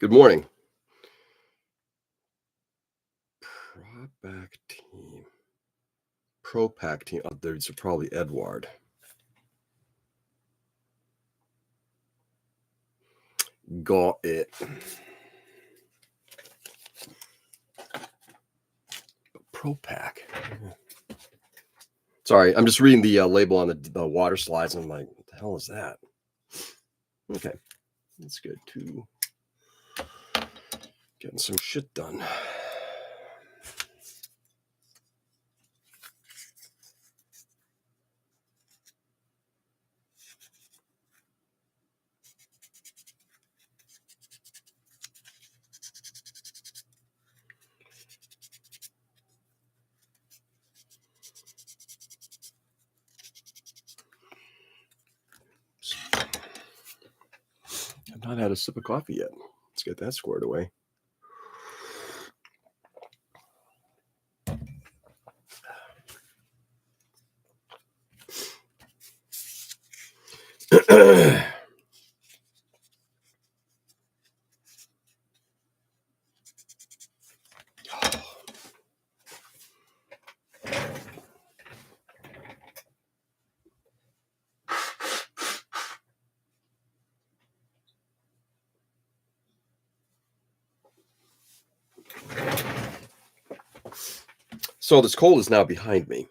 Good morning. Propac team. Propac team. Oh, there's probably Edward. Got it. Propac. Sorry, I'm just reading the label on the water slides. And I'm like, what the hell is that? Okay, that's good too. Getting some shit done. I've not had a sip of coffee yet. Let's get that squared away. So this cold is now behind me,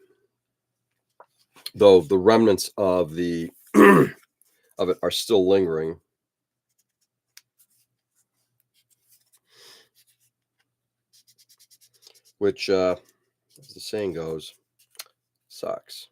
though the remnants of the of it are still lingering. Which, as the saying goes, sucks.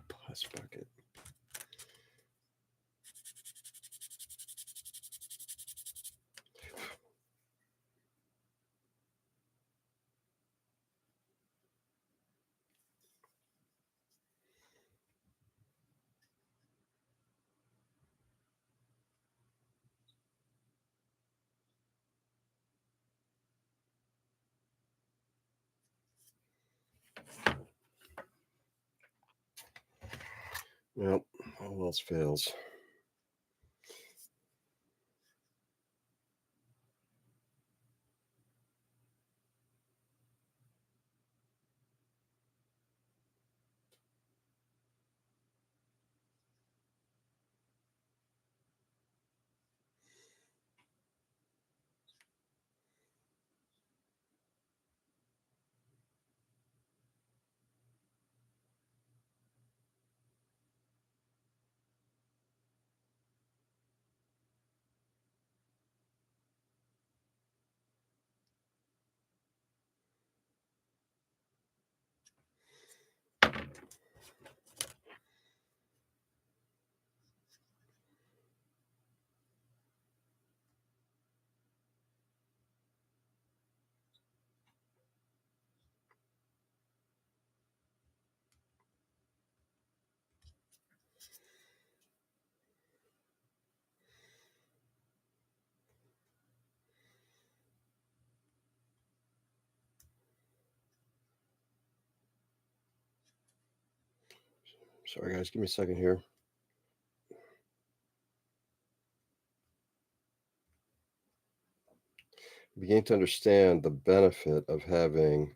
Plus bucket. Well, all else fails. Sorry, guys. Give me a second here. Beginning to understand the benefit of having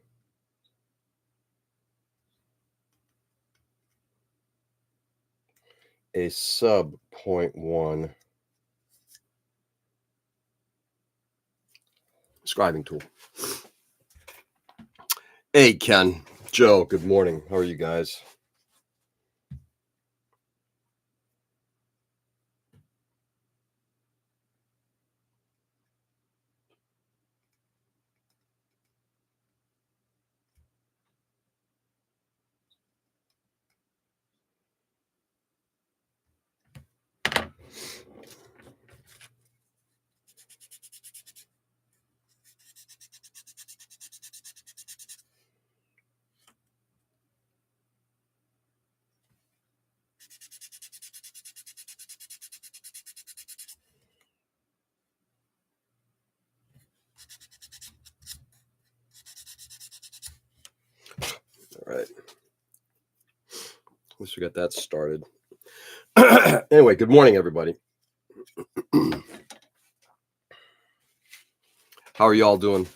a sub 0.1 scribing tool. Hey, Ken, Joe, good morning. How are you guys? right. At least we got that started. Anyway, good morning, everybody. How are y'all doing?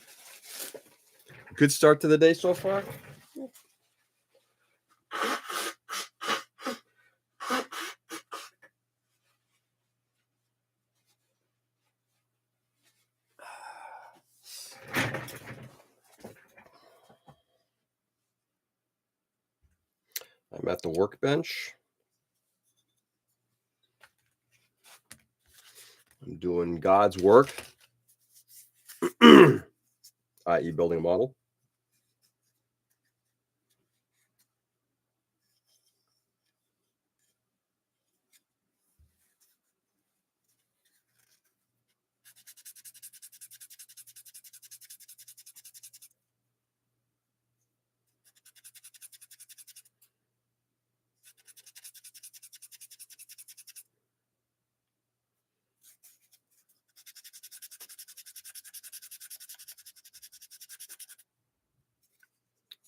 Good start to the day so far? I'm at the workbench. I'm doing God's work, i.e. building a model.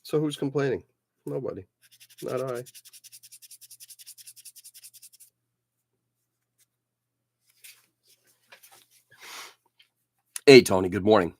So who's complaining? Nobody. Not I. Hey, Tony, good morning.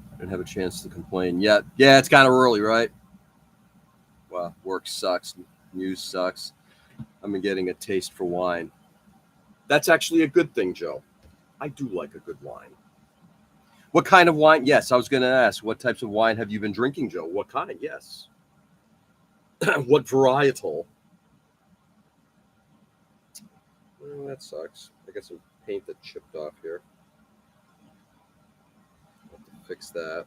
I didn't have a chance to complain yet. Yeah, it's kind of early, right? Well, work sucks. News sucks. I've been getting a taste for wine. That's actually a good thing, Joe. I do like a good wine. What kind of wine? Yes, I was going to ask. What types of wine have you been drinking, Joe? What kind? Yes. What varietal? Well, that sucks. I got some paint that chipped off here. I'll have to fix that.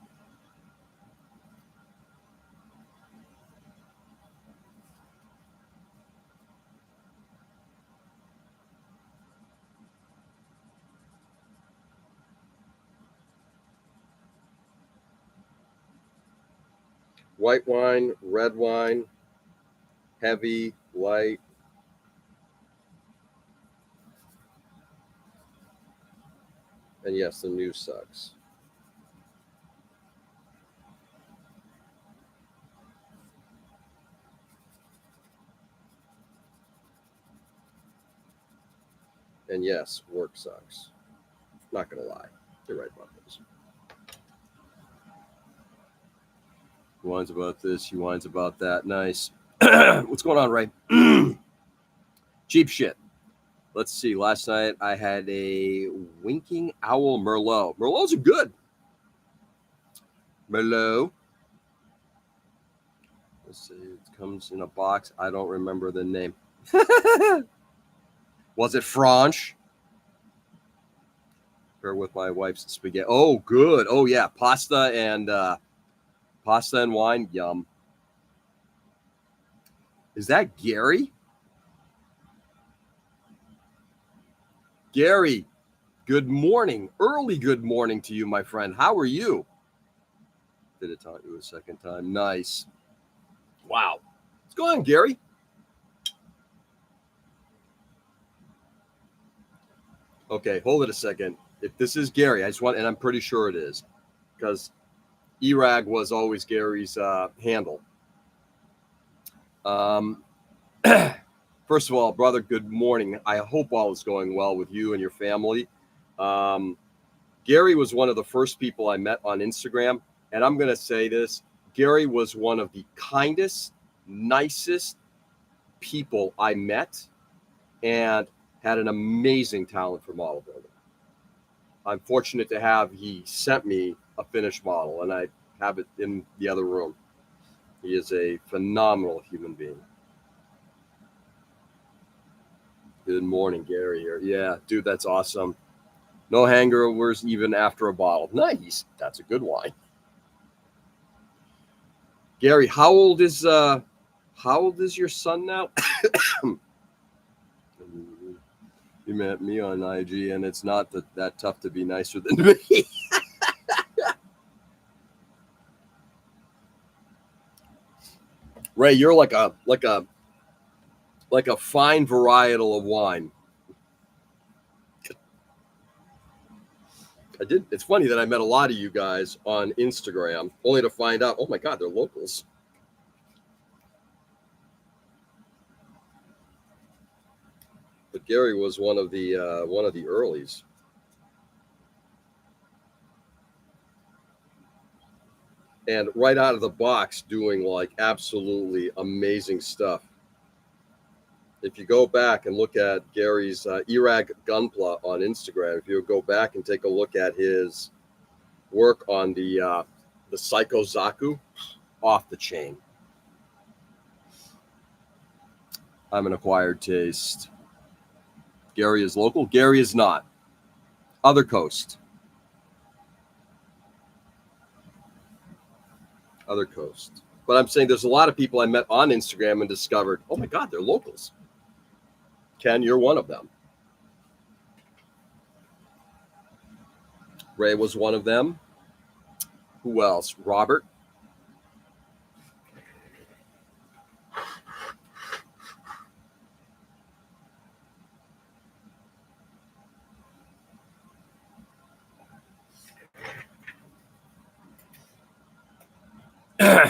White wine, red wine, heavy, light. And yes, the news sucks. And yes, work sucks. Not going to lie. You're right about this. He whines about this. He whines about that. Nice. What's going on, Ray? Cheap shit. Let's see. Last night I had a winking owl Merlot. Merlots are good. Merlot. Let's see. It comes in a box. I don't remember the name. Was it Franche? Or with my wife's spaghetti. Oh, good. Oh, yeah. Pasta and wine. Yum. Is that Gary? Gary, good morning. Early good morning to you, my friend. How are you? Did it taunt you a second time? Nice. Wow. What's going on, Gary? Okay, hold it a second. If this is Gary, I just want, and I'm pretty sure it is, because ERAG was always Gary's handle. First of all, brother, good morning. I hope all is going well with you and your family. Gary was one of the first people I met on Instagram, and I'm going to say this. Gary was one of the kindest, nicest, people I met and had an amazing talent for model building. I'm fortunate to have, he sent me a finished model, and I have it in the other room. He is a phenomenal human being. Good morning, Gary here. Yeah, dude, that's awesome. No hangovers even after a bottle. Nice. That's a good wine. Gary, how old is your son now? You met me on IG, and it's not that tough to be nicer than me. Ray, you're like a fine varietal of wine. It's funny that I met a lot of you guys on Instagram, only to find out, oh my God, they're locals. But Gary was one of the earlies. And right out of the box, doing like absolutely amazing stuff. If you go back and look at Gary's Irag Gunpla on Instagram, if you go back and take a look at his work on the Psycho Zaku, off the chain. I'm an acquired taste. Gary is local. Gary is not. Other coast. Other coast. But I'm saying there's a lot of people I met on Instagram and discovered, oh my God, they're locals. Ken, you're one of them. Ray was one of them. Who else? Robert.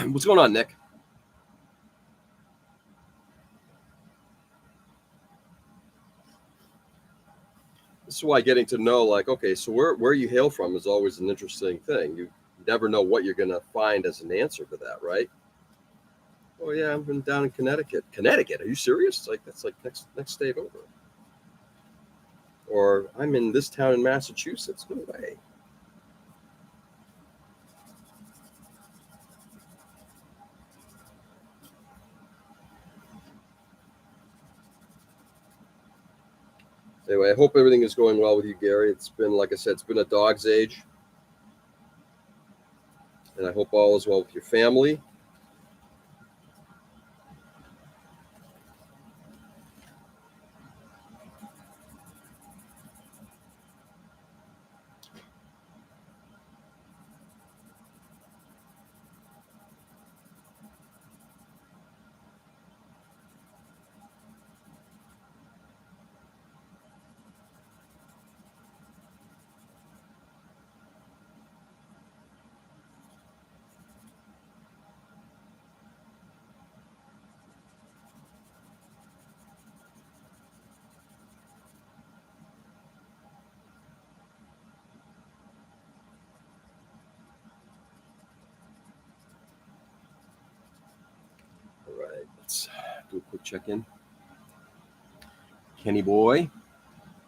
What's going on, Nick? This is why getting to know, like, okay, so where you hail from is always an interesting thing. You never know what you're going to find as an answer to that, right? Oh yeah, I've been down in Connecticut. Connecticut? Are you serious? That's like next state over. Or I'm in this town in Massachusetts. No way. Anyway, I hope everything is going well with you, Gary. It's been, like I said, it's been a dog's age. And I hope all is well with your family. All right, let's do a quick check-in. Kenny boy.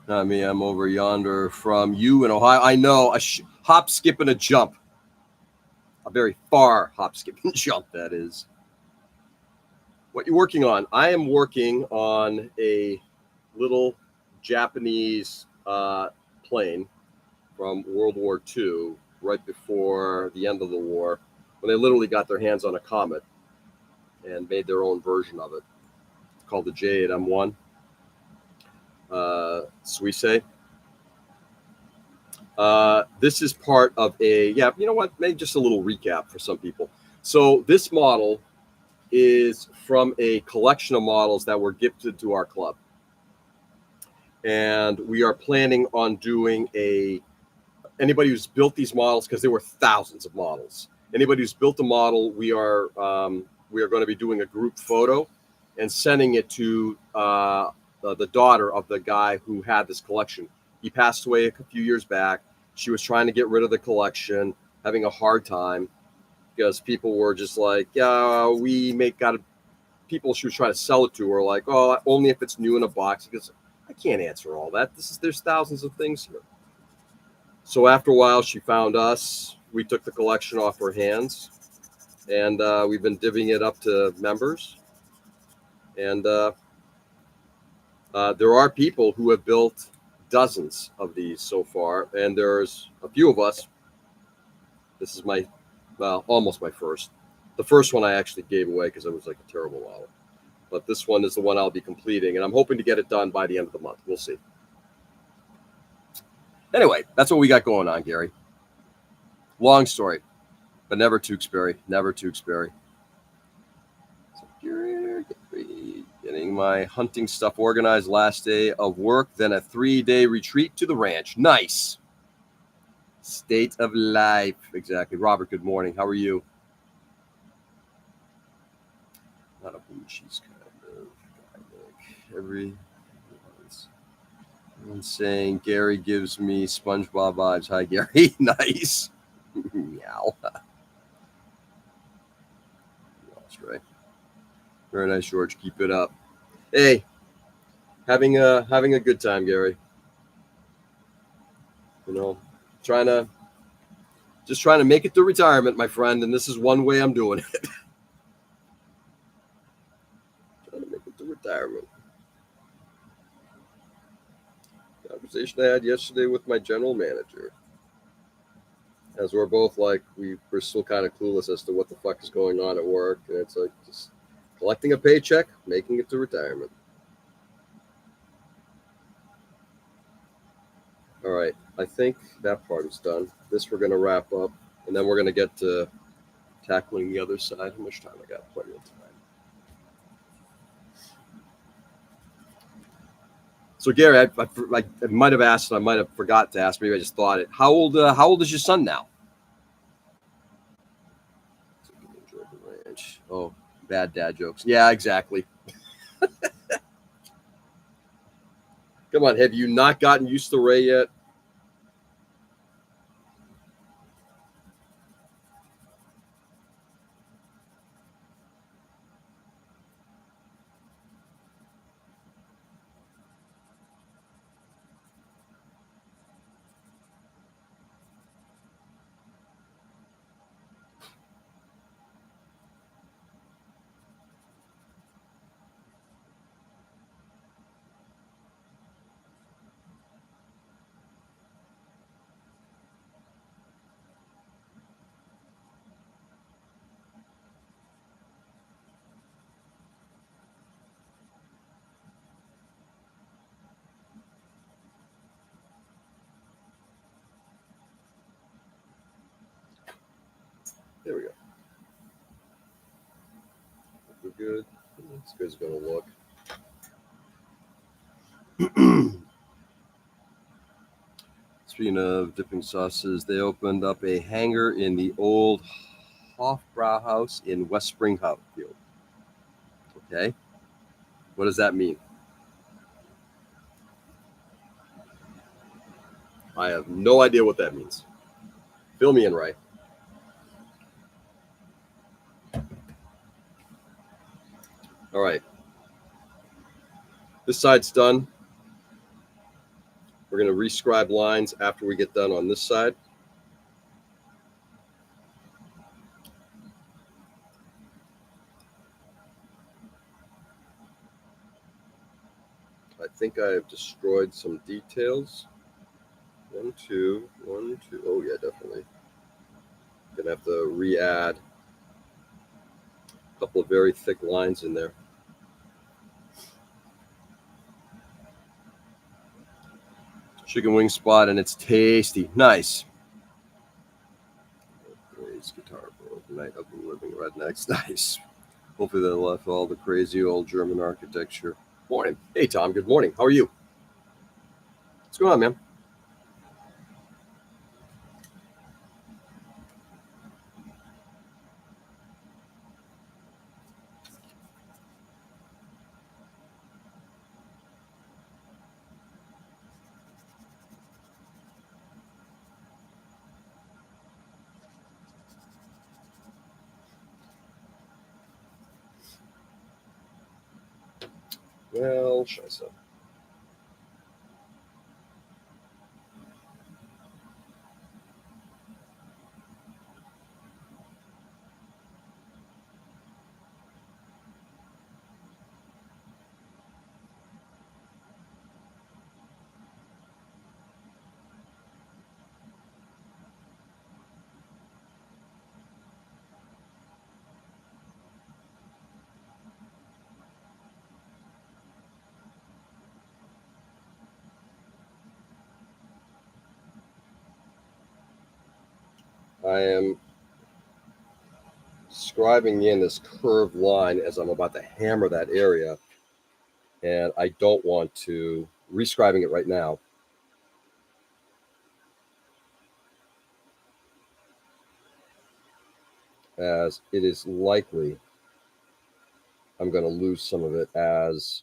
Not me, I'm over yonder from you in Ohio. I know, a hop, skip, and a jump. A very far hop, skip, and jump, that is. What you're working on? I am working on a little Japanese plane from World War II, right before the end of the war, when they literally got their hands on a Comet and made their own version of it. It's called the J8M1. Suisse. This is part of you know what? Maybe just a little recap for some people. So this model is from a collection of models that were gifted to our club. And we are planning on doing anybody who's built these models, because there were thousands of models. Anybody who's built a model, we are going to be doing a group photo and sending it to the daughter of the guy who had this collection. He passed away a few years back. She was trying to get rid of the collection, having a hard time because people were just like, yeah, we got to people she was trying to sell it to were like, oh, only if it's new in a box. Because I can't answer all that. There's thousands of things here. So after a while, she found us. We took the collection off her hands, and we've been divvying it up to members. And there are people who have built dozens of these so far, and there's a few of us. This is almost my first. The first one I actually gave away because it was like a terrible model. But this one is the one I'll be completing, and I'm hoping to get it done by the end of the month. We'll see. Anyway, that's what we got going on, Gary. Long story, but never Tewksbury. Never Tewksbury. So, getting my hunting stuff organized. Last day of work, then a 3-day retreat to the ranch. Nice. State of life. Exactly. Robert, good morning. How are you? Not a Bucci's kind of guy. Everyone's saying Gary gives me SpongeBob vibes. Hi, Gary. Nice. Meow. That's right. Very nice, George. Keep it up. Hey, having a good time, Gary. You know, trying to make it to retirement, my friend, and this is one way I'm doing it. Trying to make it to retirement. Conversation I had yesterday with my general manager, as we're both like we're still kind of clueless as to what the fuck is going on at work, and it's like just collecting a paycheck, making it to retirement. All right, I think that part is done. This we're going to wrap up, and then we're going to get to tackling the other side. How much time I got? Plenty of time. So Gary, I might have asked, and I might have forgot to ask. Maybe I just thought it. How old is your son now? Oh, bad dad jokes. Yeah, exactly. Come on, have you not gotten used to Ray yet? There we go. We're good. This guy's gonna look. Speaking of dipping sauces, they opened up a hangar in the old Hofbrauhaus in West Springfield. Okay, what does that mean? I have no idea what that means. Fill me in, Ray. All right. This side's done. We're going to rescribe lines after we get done on this side. I think I have destroyed some details. 1, 2, 1, 2. Oh, yeah, definitely. Going to have to re-add a couple of very thick lines in there. Chicken wing spot, and it's tasty. Nice. Ray's guitar broke. Night up in living rednecks. Nice. Hopefully they left all the crazy old German architecture. Morning. Hey, Tom. Good morning. How are you? What's going on, man? Well, scheiße. I am scribing in this curved line as I'm about to hammer that area, and I don't want to rescribing it right now. As it is likely I'm going to lose some of it as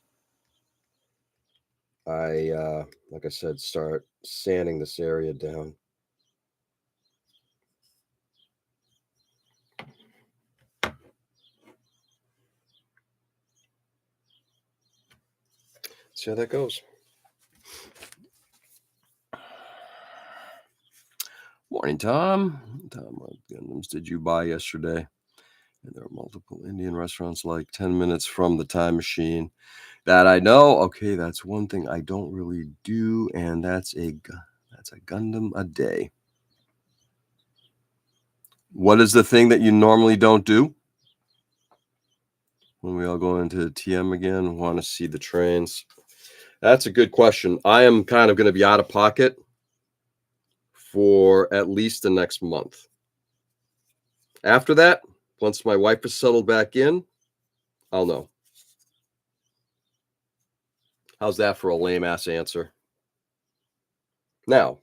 I, like I said, start sanding this area down. See how that goes. Morning, Tom. Tom, what Gundams did you buy yesterday? And there are multiple Indian restaurants like 10 minutes from the time machine. That I know. Okay, that's one thing I don't really do, and that's a Gundam a day. What is the thing that you normally don't do? When we all go into TM again, want to see the trains? That's a good question. I am kind of going to be out of pocket for at least the next month. After that, once my wife is settled back in, I'll know. How's that for a lame ass answer? Now,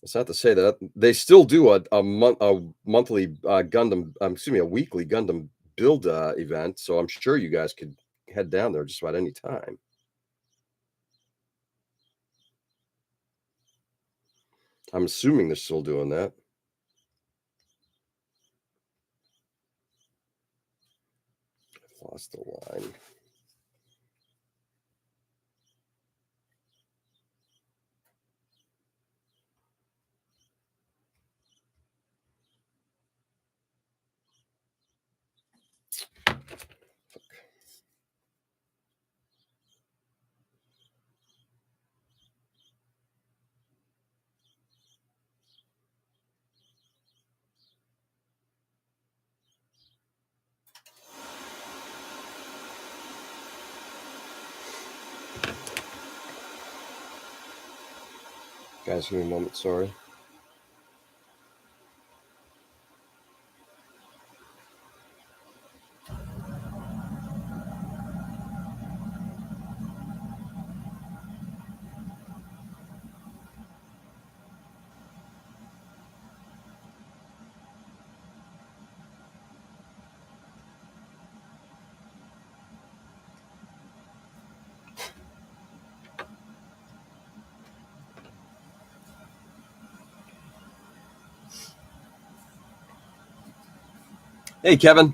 it's not to say that they still do a monthly Gundam, a weekly Gundam build event. So I'm sure you guys could head down there just about any time. I'm assuming they're still doing that. I've lost the line. Guys, give me a moment. Sorry. Hey, Kevin.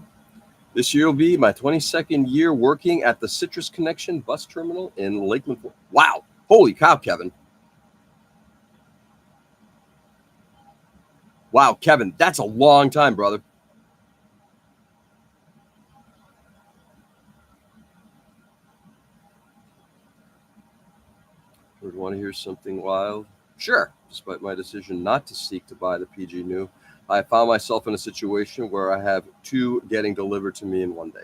This year will be my 22nd year working at the Citrus Connection bus terminal in Lakeland. Wow. Holy cow, Kevin. Wow, Kevin, that's a long time, brother. Would want to hear something wild? Sure. Despite my decision not to seek to buy the PG new, I found myself in a situation where I have two getting delivered to me in one day.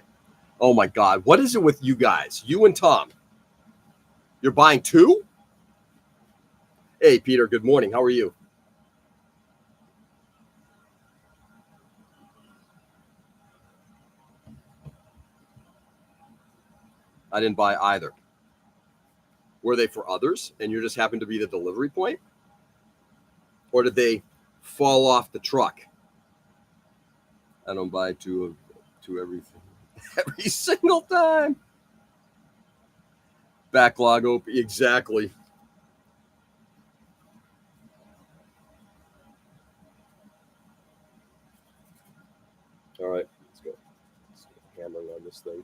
Oh my God. What is it with you guys? You and Tom. You're buying two? Hey, Peter. Good morning. How are you? I didn't buy either. Were they for others and you just happened to be the delivery point? Or did they fall off the truck? I don't buy two everything every single time. Backlog open. Exactly. All right, let's go. Let's get hammering on this thing.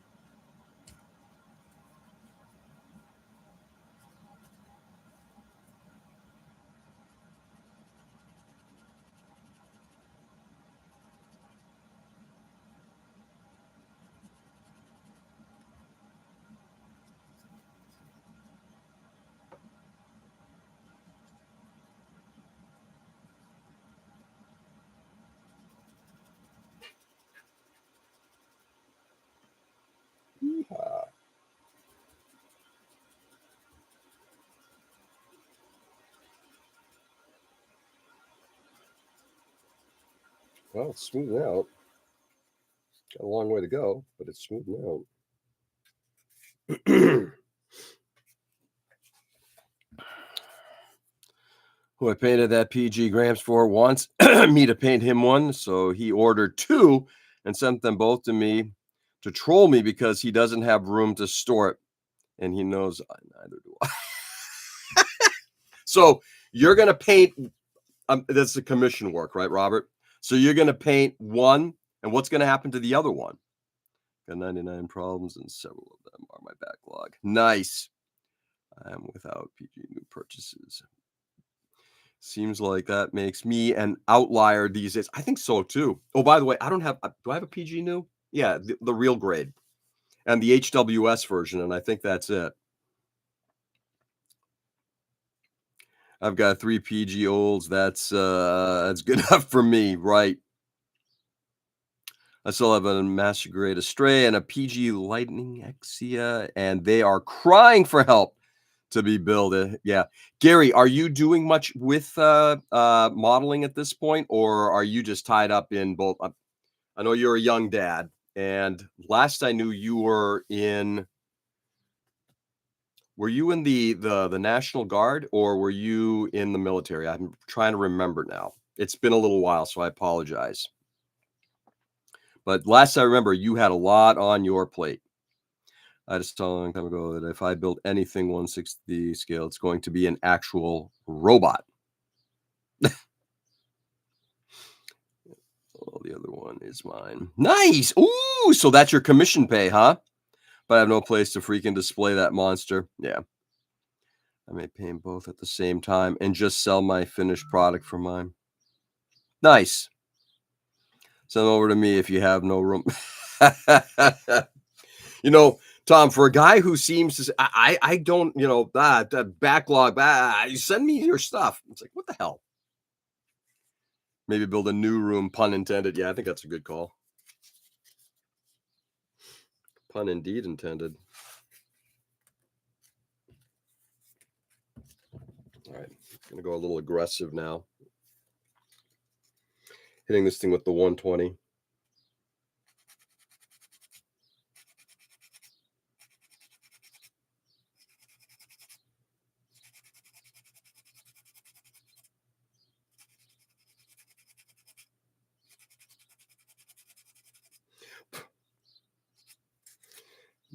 Well, it's smoothing out. Got a long way to go, but it's smoothing out. Who I painted that PG Gramps for wants me to paint him one, so he ordered two and sent them both to me to troll me because he doesn't have room to store it, and he knows neither do I. So you're gonna paint. That's the commission work, right, Robert? So you're gonna paint one, and what's gonna happen to the other one? Got 99 problems, and several of them are my backlog. Nice. I am without PG new purchases. Seems like that makes me an outlier these days. I think so too. Oh, by the way, I don't have. Do I have a PG new? Yeah, the real grade and the HWS version, and I think that's it. I've got 3 PG olds. That's good enough for me, right? I still have a Master Grade Astray and a PG Lightning Exia, and they are crying for help to be built. Yeah. Gary, are you doing much with modeling at this point, or are you just tied up in both? I know you're a young dad, and last I knew you were in the National Guard, or were you in the military? I'm trying to remember now. It's been a little while, so I apologize. But last I remember, you had a lot on your plate. I just told a long time ago that if I build anything 1/60 scale, it's going to be an actual robot. Oh, the other one is mine. Nice. Ooh, so that's your commission pay, huh? But I have no place to freaking display that monster. Yeah. I may paint both at the same time and just sell my finished product for mine. Nice. Send them over to me if you have no room. Tom, for a guy who seems to, I don't, that backlog, you send me your stuff. It's like, what the hell? Maybe build a new room, pun intended. Yeah, I think that's a good call. Pun indeed intended. All right, going to go a little aggressive now. Hitting this thing with the 120.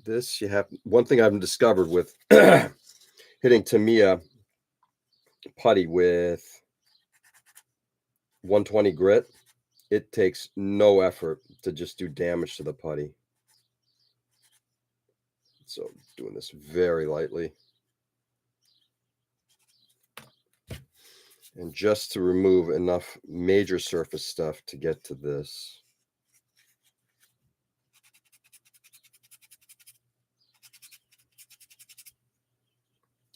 This, you have one thing I've discovered with hitting Tamiya putty with 120 grit, it takes no effort to just do damage to the putty. So doing this very lightly. And just to remove enough major surface stuff to get to this.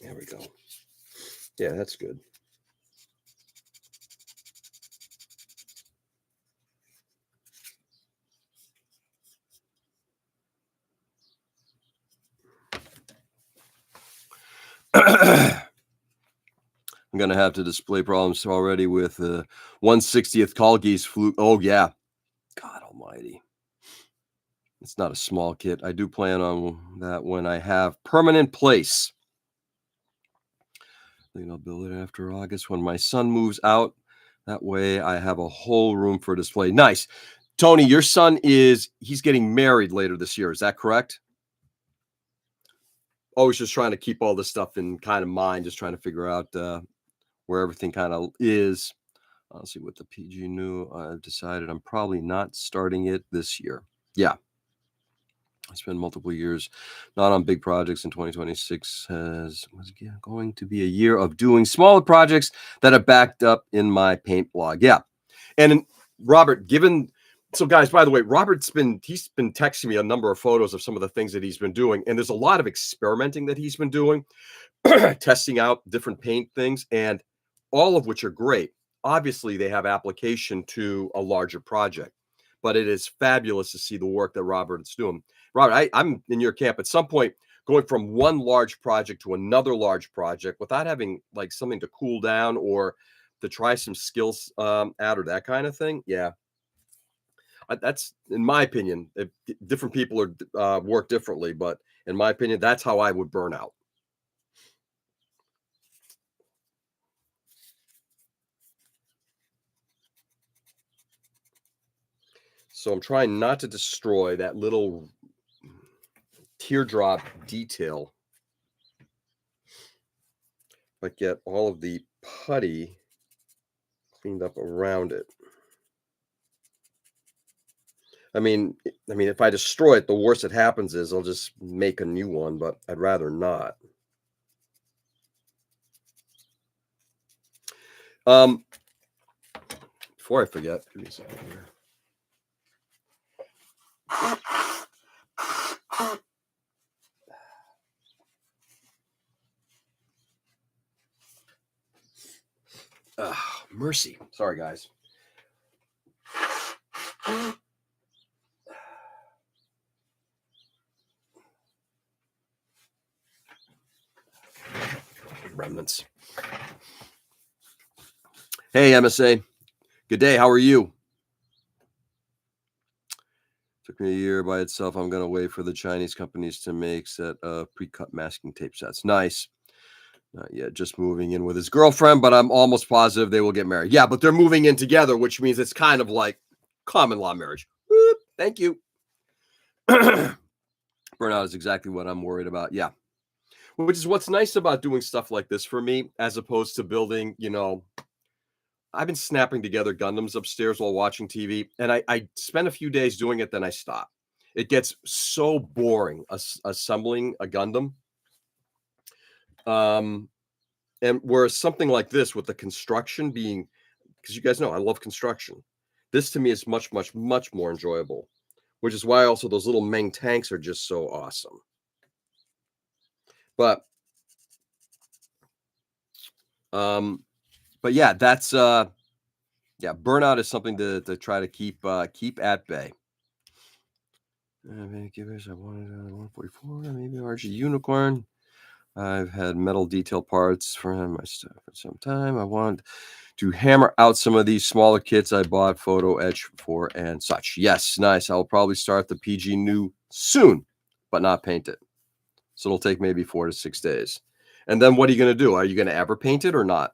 There we go. Yeah, that's good. I'm going to have to display problems already with 1/60th call geese fluke. Oh, yeah. God almighty. It's not a small kit. I do plan on that when I have permanent place. I think I'll build it after August when my son moves out. That way I have a whole room for display. Nice. Tony, your son he's getting married later this year. Is that correct? Always just trying to keep all this stuff in kind of mind, just trying to figure out where everything kind of is. I'll see what the PG new. I've decided I'm probably not starting it this year. Yeah. I spent multiple years not on big projects, and 2026 was going to be a year of doing smaller projects that are backed up in my paint blog. Yeah. And Robert, so guys, by the way, he's been texting me a number of photos of some of the things that he's been doing. And there's a lot of experimenting that he's been doing, testing out different paint things, and all of which are great. Obviously, they have application to a larger project. but it is fabulous to see the work that Robert is doing. Robert, I'm in your camp. At some point, going from one large project to another large project without having like something to cool down or to try some skills out or that kind of thing. Yeah, that's in my opinion. Different people are work differently, but in my opinion, that's how I would burn out. So I'm trying not to destroy that little teardrop detail, but get all of the putty cleaned up around it. I mean, if I destroy it, the worst that happens is I'll just make a new one, but I'd rather not. Um, Before I forget, give me a second here. Mercy. Sorry, guys. Remnants. Hey, MSA. Good day. How are you? Took me a year by itself. I'm going to wait for the Chinese companies to make set pre-cut masking tape sets. Nice. Not yet, just moving in with his girlfriend, but I'm almost positive they will get married. Yeah, but they're moving in together, which means it's kind of like common law marriage. Whoop, thank you. Burnout is exactly what I'm worried about. Yeah. Which is what's nice about doing stuff like this for me, as opposed to building, I've been snapping together Gundams upstairs while watching TV, and I spend a few days doing it, then I stop. It gets so boring assembling a Gundam. And whereas something like this with the construction being, because you guys know I love construction, this to me is much, much, much more enjoyable, which is why also those little Meng tanks are just so awesome. But yeah, that's yeah, burnout is something to try to keep at bay. Givers, I wanted 144, maybe RG Unicorn. I've had metal detail parts for my stuff for some time. I want to hammer out some of these smaller kits I bought photo etch for and such. Yes, nice. I'll probably start the PG new soon, but not paint it. So it'll take maybe 4 to 6 days. And then what are you going to do? Are you going to ever paint it or not?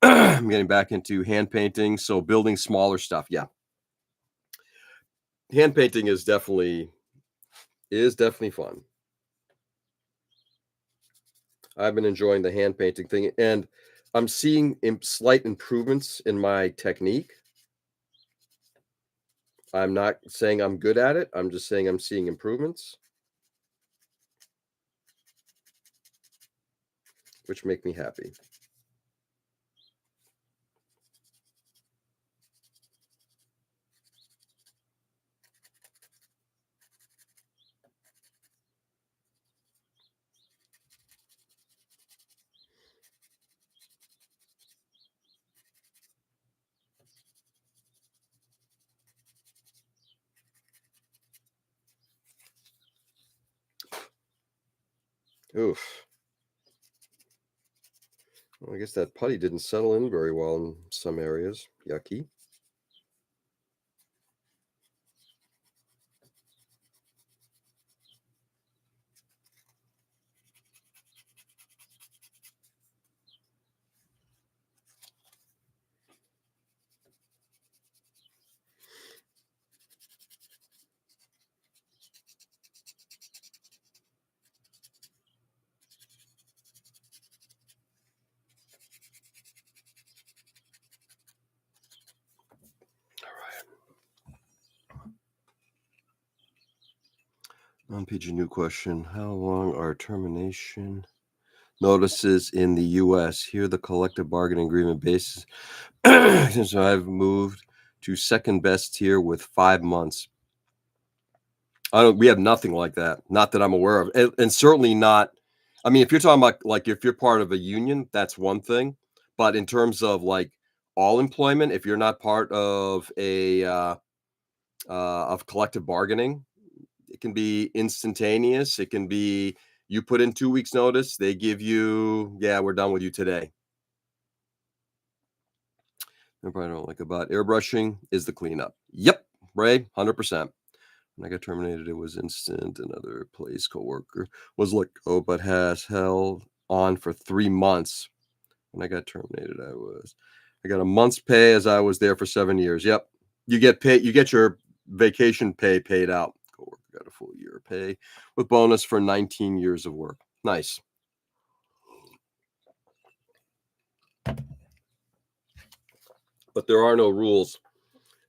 I'm getting back into hand painting, so building smaller stuff. Yeah. Hand painting is definitely fun. I've been enjoying the hand painting thing, and I'm seeing slight improvements in my technique. I'm not saying I'm good at it. I'm just saying I'm seeing improvements, which make me happy. Oof. Well, I guess that putty didn't settle in very well in some areas. Yucky. Non-PG new question. How long are termination notices in the U.S.? Here, the collective bargaining agreement basis. So I've moved to second best tier with 5 months. We have nothing like that. Not that I'm aware of. And certainly not. I mean, if you're talking about like if you're part of a union, that's one thing. But in terms of like all employment, if you're not part of a of collective bargaining. It can be instantaneous. It can be you put in 2 weeks notice. They give you, yeah, we're done with you today. What I don't like about airbrushing is the cleanup. Yep, Ray, 100%. When I got terminated, it was instant. Another place coworker was let go, but has held on for 3 months. When I got terminated, I got a month's pay as I was there for 7 years. Yep. You get paid, you get your vacation pay paid out. Coworker got a full year of pay with bonus for 19 years of work. Nice. But there are no rules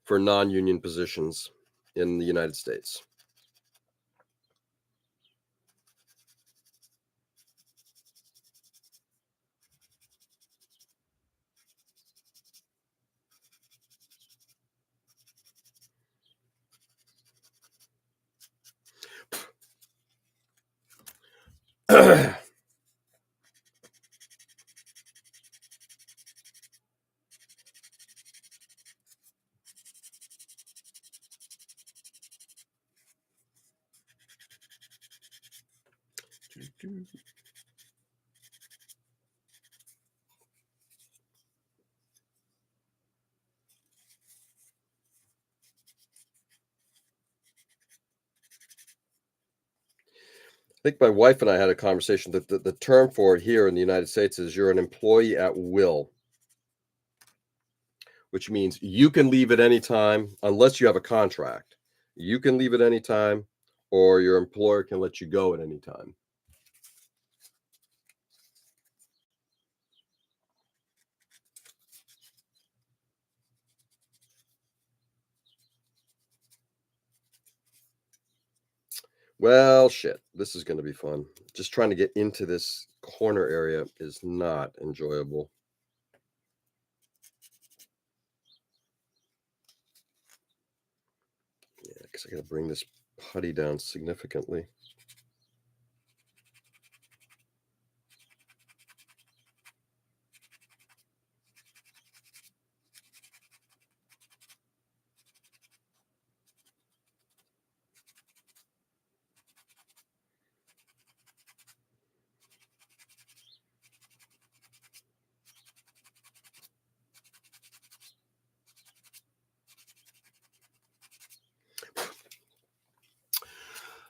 for non-union positions in the United States. I think my wife and I had a conversation that the term for it here in the United States is you're an employee at will, which means you can leave at any time unless you have a contract. You can leave at any time, or your employer can let you go at any time. Well, shit, this is going to be fun. Just trying to get into this corner area is not enjoyable. Yeah, because I got to bring this putty down significantly.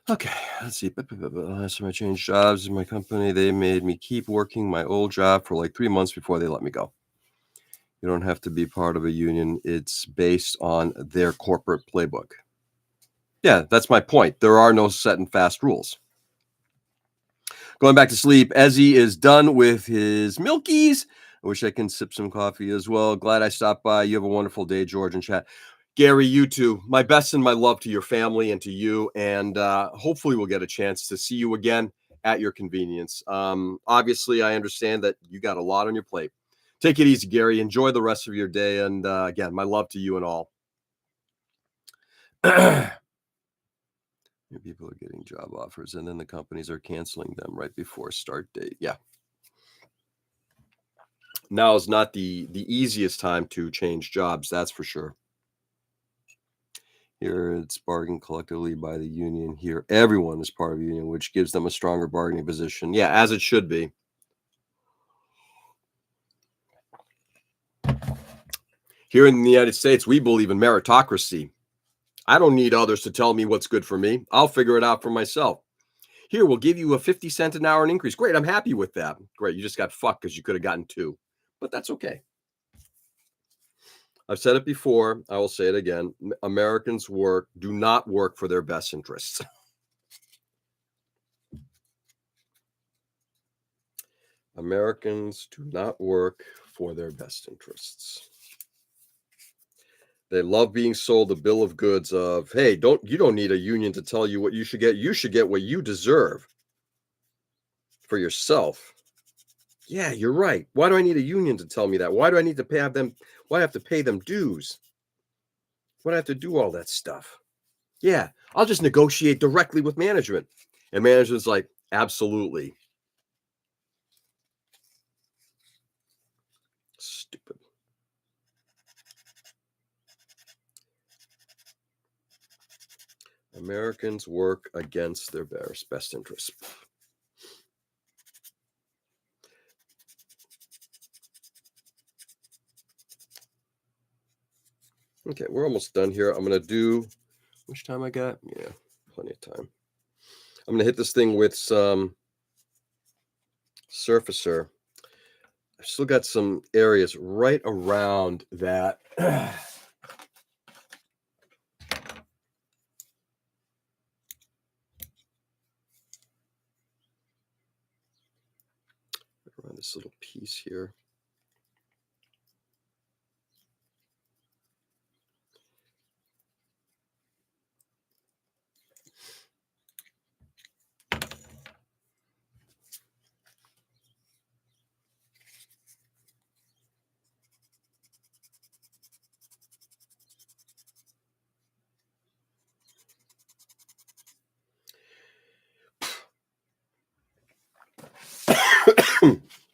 Okay, let's see. Last time I changed jobs in my company, they made me keep working my old job for like 3 months before they let me go. You don't have to be part of a union. It's based on their corporate playbook. Yeah, that's my point. There are no set and fast rules. Going back to sleep, Ezzy is done with his milkies. I wish I can sip some coffee as well. Glad I stopped by. You have a wonderful day, George and chat. Gary, you too. My best and my love to your family and to you. And hopefully we'll get a chance to see you again at your convenience. Obviously, I understand that you got a lot on your plate. Take it easy, Gary. Enjoy the rest of your day. And again, my love to you and all. People are getting job offers and then the companies are canceling them right before start date. Yeah. Now is not the easiest time to change jobs, that's for sure. Here it's bargained collectively by the union. Here everyone is part of a union, which gives them a stronger bargaining position. Yeah, as it should be. Here in the United States, we believe in meritocracy. I don't need others to tell me what's good for me. I'll figure it out for myself. Here, we'll give you a 50 cent an hour increase. Great, I'm happy with that. Great, you just got fucked because you could have gotten 2. But that's okay. I've said it before. I will say it again. Americans do not work for their best interests. Americans do not work for their best interests. They love being sold a bill of goods of, hey, you don't need a union to tell you what you should get. You should get what you deserve for yourself. Yeah, you're right. Why do I need a union to tell me that? Why do I need to pay them? Why do I have to pay them dues? Why do I have to do all that stuff? Yeah, I'll just negotiate directly with management. And management's like, absolutely. Stupid. Americans work against their best interests. Okay, we're almost done here. I'm going to do, how much time I got? Yeah, plenty of time. I'm going to hit this thing with some surfacer. I've still got some areas right around that. Around this little piece here.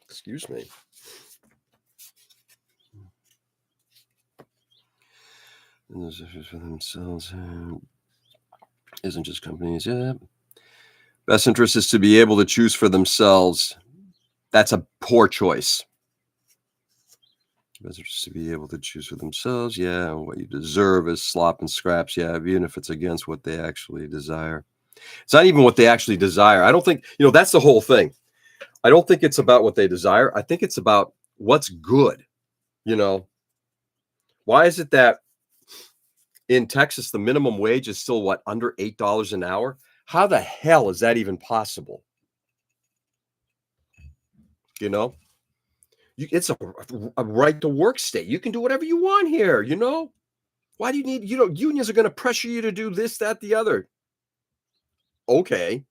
Excuse me. And those issues for themselves isn't just companies. Yeah. Best interest is to be able to choose for themselves. That's a poor choice. Best interest to be able to choose for themselves. Yeah. What you deserve is slop and scraps. Yeah. Even if it's against what they actually desire. It's not even what they actually desire. I don't think, that's the whole thing. I don't think it's about what they desire. I think it's about what's good. Why is it that in Texas, the minimum wage is still under $8 an hour? How the hell is that even possible? It's a right to work state. You can do whatever you want here. Why do you need, unions are going to pressure you to do this, that, the other. Okay.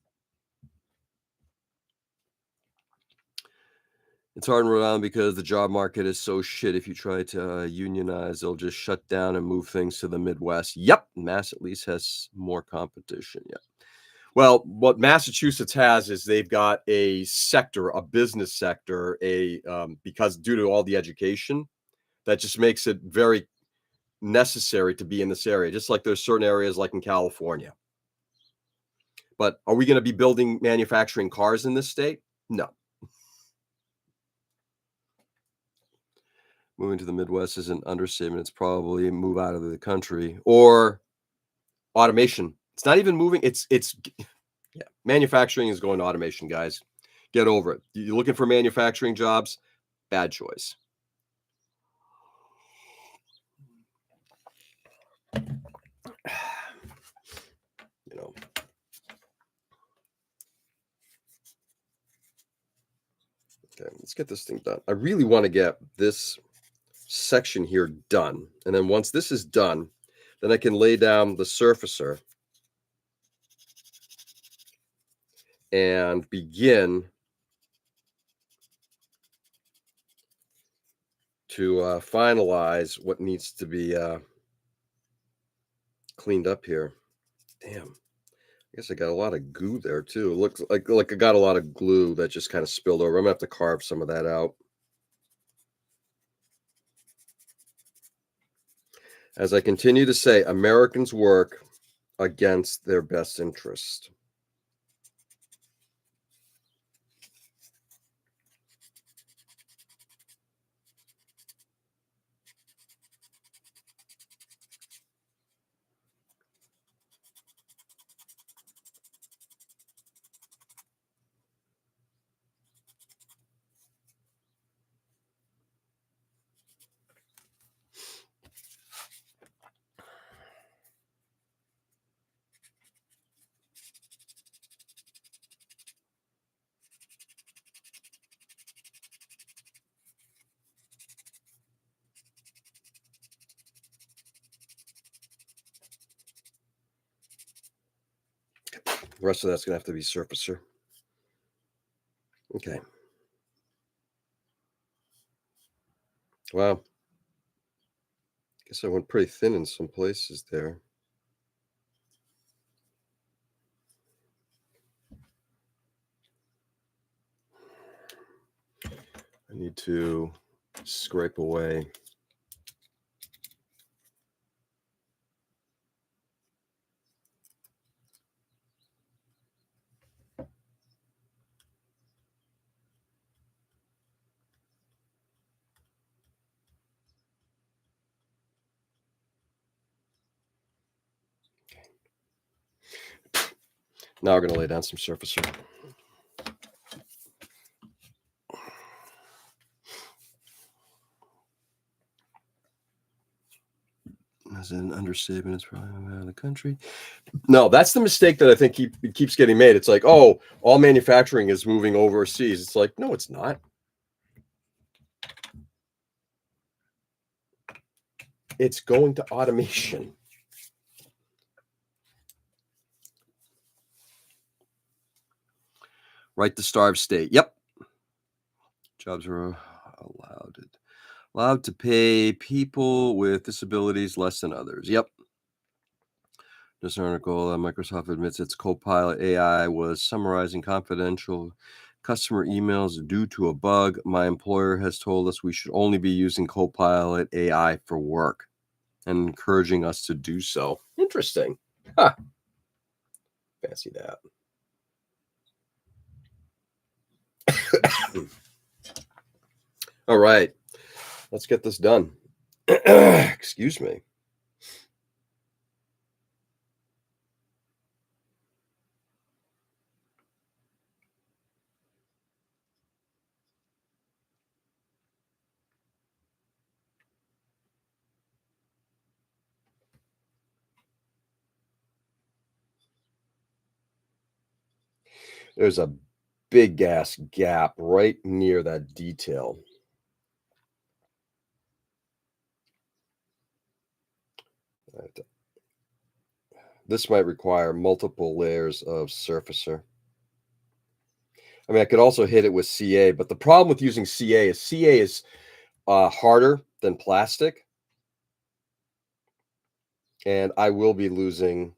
It's hard in Rhode Island because the job market is so shit. If you try to unionize, they'll just shut down and move things to the Midwest. Yep. Mass at least has more competition. Yeah. Well, what Massachusetts has is they've got a sector, a business sector, because due to all the education, that just makes it very necessary to be in this area, just like there's certain areas like in California. But are we going to be building manufacturing cars in this state? No. Moving to the Midwest is an understatement. It's probably move out of the country or automation. It's not even moving. It's yeah. Manufacturing is going to automation, guys. Get over it. You're looking for manufacturing jobs? Bad choice. Okay, let's get this thing done. I really want to get this section here done. And then once this is done, then I can lay down the surfacer and begin to finalize what needs to be cleaned up here. Damn. I guess I got a lot of goo there too. It looks like I got a lot of glue that just kind of spilled over. I'm gonna have to carve some of that out. As I continue to say, Americans work against their best interest. The rest of that's gonna have to be surfacer. Okay. Wow. Guess I went pretty thin in some places there. I need to scrape away. Now we're going to lay down some surfacer. As an understatement, it's probably out of the country. No, that's the mistake that I think keeps getting made. It's like, oh, all manufacturing is moving overseas. It's like, no, it's not. It's going to automation. Right to starve state. Yep. Jobs are allowed to pay people with disabilities less than others. Yep. This article, Microsoft admits its Copilot AI was summarizing confidential customer emails due to a bug. My employer has told us we should only be using Copilot AI for work and encouraging us to do so. Interesting. Huh. Fancy that. All right. Let's get this done. Excuse me. There's a big ass gap right near that detail. This might require multiple layers of surfacer. I mean, I could also hit it with CA, but the problem with using CA is harder than plastic, and I will be losing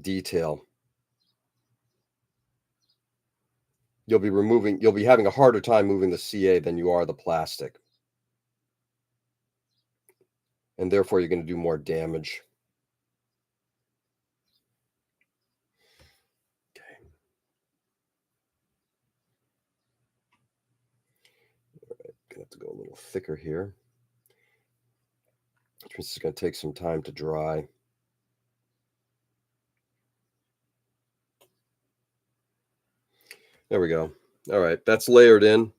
detail. You'll be having a harder time moving the CA than you are the plastic. And therefore, you're going to do more damage. Okay. All right, gonna have to go a little thicker here. This is going to take some time to dry. There we go. All right, that's layered in.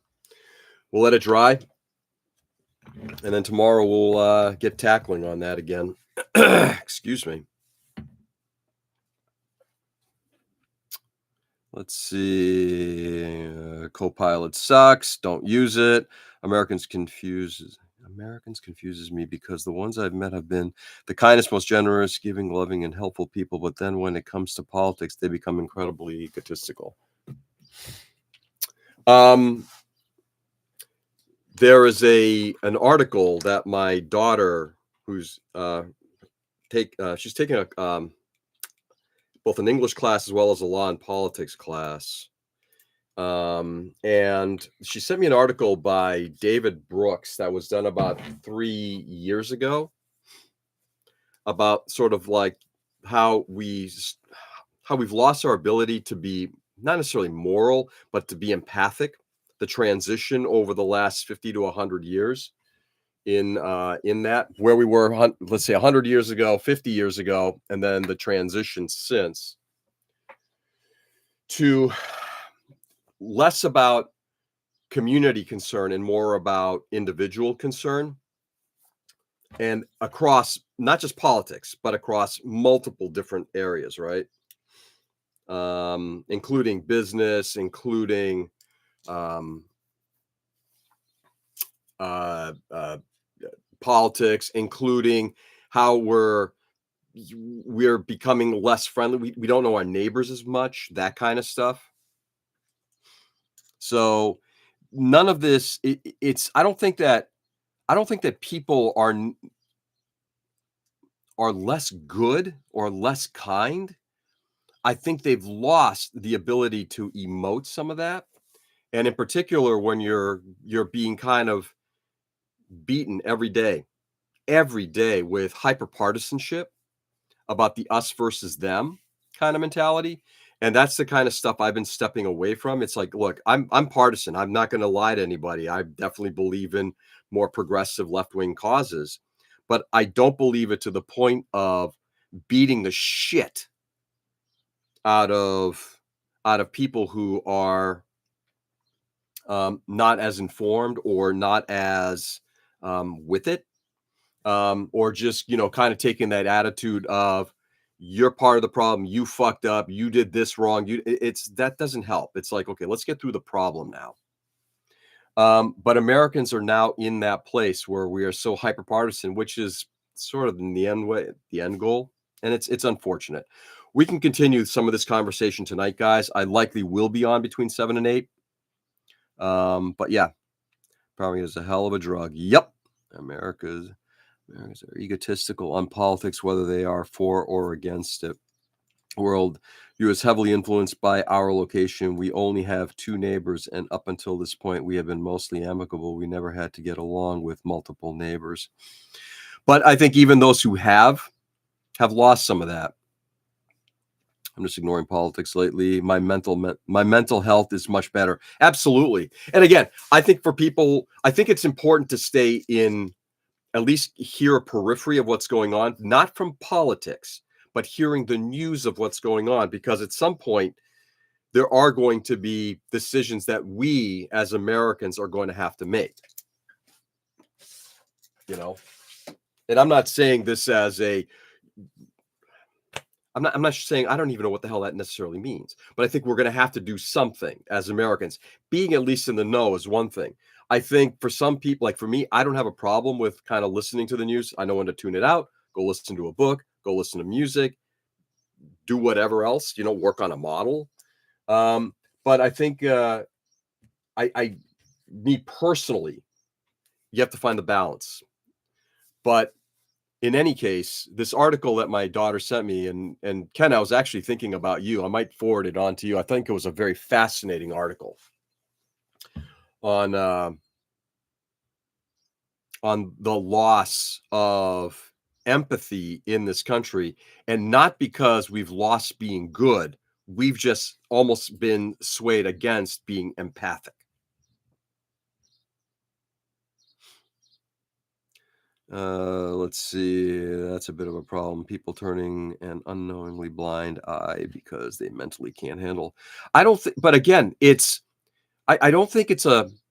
We'll let it dry. And then tomorrow we'll get tackling on that again. Excuse me. Let's see. Copilot sucks. Don't use it. Americans confuses me because the ones I've met have been the kindest, most generous, giving, loving, and helpful people. But then when it comes to politics, they become incredibly egotistical. There is an article that my daughter, who's she's taking a both an English class as well as a law and politics class. And she sent me an article by David Brooks that was done about 3 years ago about sort of like how we've lost our ability to be not necessarily moral, but to be empathic. The transition over the last 50 to 100 years in that, where we were, let's say 100 years ago, 50 years ago, and then the transition since to less about community concern and more about individual concern, and across not just politics, but across multiple different areas, right? Including business, including politics, including how we're becoming less friendly. We don't know our neighbors as much, that kind of stuff. So none of this, I don't think that people are less good or less kind. I think they've lost the ability to emote some of that. And in particular, when you're being kind of beaten every day with hyperpartisanship about the us versus them kind of mentality. And that's the kind of stuff I've been stepping away from. It's like, look, I'm partisan. I'm not going to lie to anybody. I definitely believe in more progressive left-wing causes, but I don't believe it to the point of beating the shit out of people who are not as informed or not as with it, or just kind of taking that attitude of you're part of the problem, you fucked up, you did this wrong. It's that doesn't help. It's like, okay, let's get through the problem now. But Americans are now in that place where we are so hyper partisan, which is sort of in the end goal, and it's unfortunate. We can continue some of this conversation tonight, guys. I likely will be on between 7 and 8. But yeah, probably is a hell of a drug. Yep, Americans are egotistical on politics, whether they are for or against it. World view is heavily influenced by our location. We only have 2 neighbors, and up until this point, we have been mostly amicable. We never had to get along with multiple neighbors. But I think even those who have lost some of that. I'm just ignoring politics lately. My mental health is much better. Absolutely. And again, I think for people, I think it's important to stay in, at least hear a periphery of what's going on, not from politics, but hearing the news of what's going on, because at some point there are going to be decisions that we as Americans are going to have to make. And I'm not saying this as I'm not saying, I don't even know what the hell that necessarily means, but I think we're going to have to do something as Americans. Being at least in the know is one thing. I think for some people, like for me, I don't have a problem with kind of listening to the news. I know when to tune it out, go listen to a book, go listen to music, do whatever else, work on a model. But I think me personally, you have to find the balance. But in any case, this article that my daughter sent me, and Ken, I was actually thinking about you. I might forward it on to you. I think it was a very fascinating article on the loss of empathy in this country, and not because we've lost being good. We've just almost been swayed against being empathic. Let's see. That's a bit of a problem. People turning an unknowingly blind eye because they mentally can't handle. I don't think, but again, I don't think it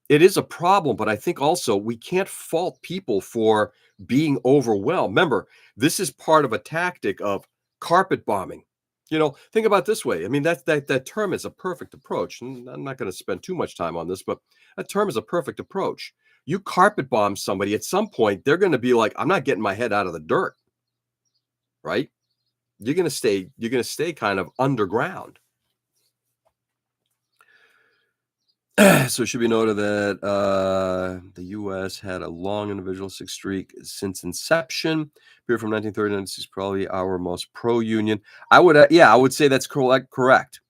is a problem, but I think also we can't fault people for being overwhelmed. Remember, this is part of a tactic of carpet bombing. Think about it this way. I mean, that term is a perfect approach. And I'm not going to spend too much time on this, but that term is a perfect approach. You carpet bomb somebody, at some point, they're going to be like, I'm not getting my head out of the dirt. Right? You're going to stay kind of underground. So it should be noted that the U.S. had a long individualistic streak since inception. Period from 1939 is probably our most pro-union. I would say that's correct.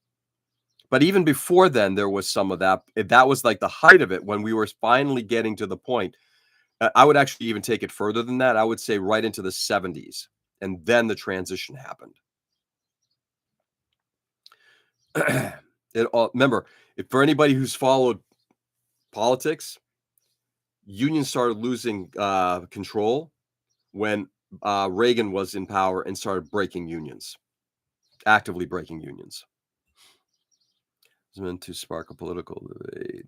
But even before then, there was some of that. That was like the height of it when we were finally getting to the point. I would actually even take it further than that. I would say right into the 70s, and then the transition happened. Remember, for anybody who's followed politics, unions started losing control when Reagan was in power and started breaking unions, actively breaking unions. It's meant to spark a political debate.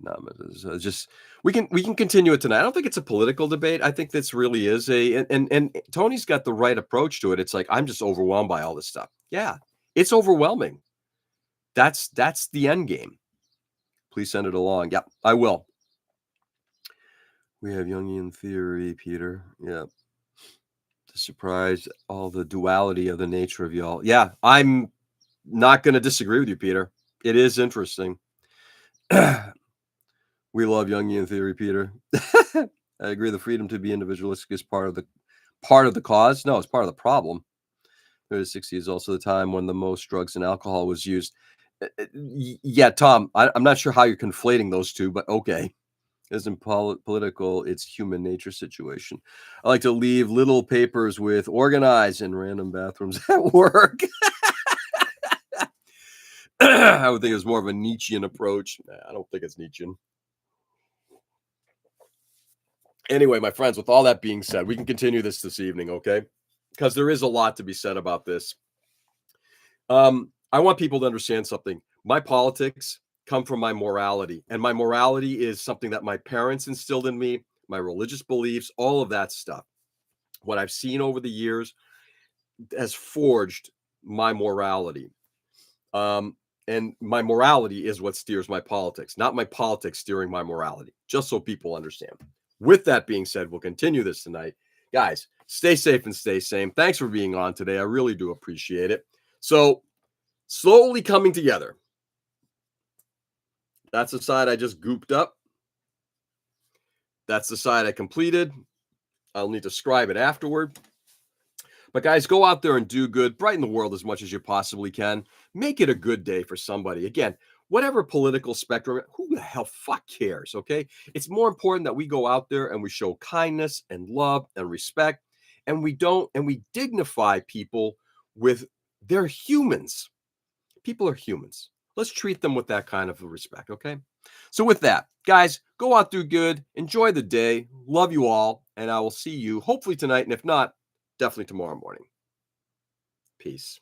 Just we can continue it tonight. I don't think it's a political debate. I think this really is and Tony's got the right approach to it. It's like, I'm just overwhelmed by all this stuff. Yeah, it's overwhelming. That's the end game. Please send it along. Yeah, I will. We have Jungian theory, Peter. Yeah. To surprise all the duality of the nature of y'all. Yeah, I'm not going to disagree with you, Peter. It is interesting. We love Jungian theory, Peter. I agree. The freedom to be individualistic is part of the cause. No, it's part of the problem. The 60s is also the time when the most drugs and alcohol was used. Yeah, Tom, I'm not sure how you're conflating those two, but okay. It isn't political, it's human nature situation. I like to leave little papers with organized in random bathrooms at work. I would think it's more of a Nietzschean approach. I don't think it's Nietzschean. Anyway, my friends, with all that being said, we can continue this evening, okay? because there is a lot to be said about this. I want people to understand something. My politics come from my morality, and my morality is something that my parents instilled in me, my religious beliefs, all of that stuff. What I've seen over the years has forged my morality. And my morality is what steers my politics, not my politics steering my morality, just so people understand. With that being said, we'll continue this tonight. Guys, stay safe and stay sane. Thanks for being on today. I really do appreciate it. So, slowly coming together. That's the side I just gooped up. That's the side I completed. I'll need to scribe it afterward. But guys, go out there and do good. Brighten the world as much as you possibly can. Make it a good day for somebody. Again, whatever political spectrum, who the hell fuck cares, okay? It's more important that we go out there and we show kindness and love and respect, and we dignify people with they're humans. People are humans. Let's treat them with that kind of respect, okay? So with that, guys, go out, do good, enjoy the day, love you all, and I will see you hopefully tonight, and if not, definitely tomorrow morning. Peace.